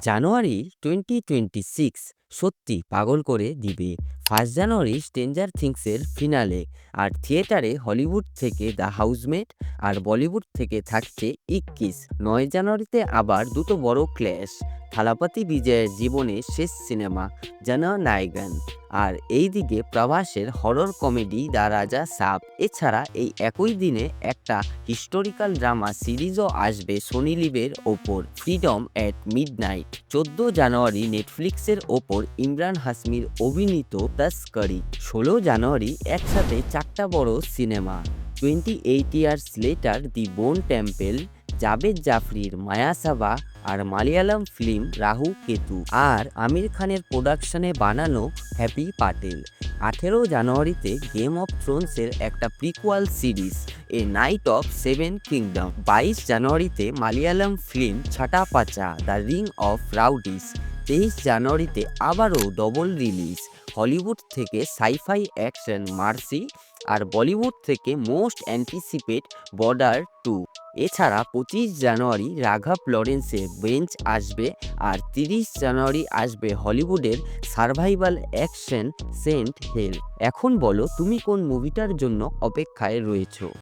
জানুয়ারি 2026 সত্যি পাগল করে দিবে। 1 জানুয়ারি স্ট্রেঞ্জার থিংসের ফিনালে, আর থিয়েটারে হলিউড থেকে দ্য হাউসমেট, আর বলিউড থেকে থাকছে 21। 9 জানুয়ারিতে আবার দুটো বড় ক্ল্যাশ, থালাপতি বিজয়ের জীবনের শেষ সিনেমা জননায়গন, আর এইদিকে প্রভাসের হরর কমেডি দ্য রাজা সাব। এছাড়া এই একই দিনে একটা হিস্টোরিক্যাল ড্রামা সিরিজও আসবে সোনি লিভের ওপর, ফ্রিডম অ্যাট মিডনাইট। 14 জানুয়ারি নেটফ্লিক্সের ওপর ইমরান হাশমির অভিনীত তস্করি। 16 জানুয়ারি একসাথে চারটা বড় সিনেমা, 28 ইয়ার্স লেটার, দি বোন টেম্পল, জাভেদ জাফরির মায়াসাবা, আর মালয়ালম ফিল্ম রাহু কেতু, আর আমির খানের প্রোডাকশনে বানানো হ্যাপি পাটেল। 18 জানুয়ারিতে গেম অফ থ্রোনসের একটা prequel series, A night of seven kingdom. 22 জানুয়ারিতে মালয়ালম ফিল্ম ছাটা পাচা, দ্য রিং অফ রাউডিস। 23 জানুয়ারিতে আবারও ডবল রিলিজ, হলিউড থেকে সাইফাই অ্যাকশন মার্সি, আর বলিউড থেকে মোস্ট অ্যান্টিসিপেট বর্ডার 2। এছাড়া 25 জানুয়ারি রাঘব লরেন্সের বেঞ্চ আসবে, আর 30 জানুয়ারি আসবে হলিউডের সার্ভাইভাল অ্যাকশন সেন্ট হেল। এখন বলো তুমি কোন মুভিটার জন্য অপেক্ষায় রয়েছো?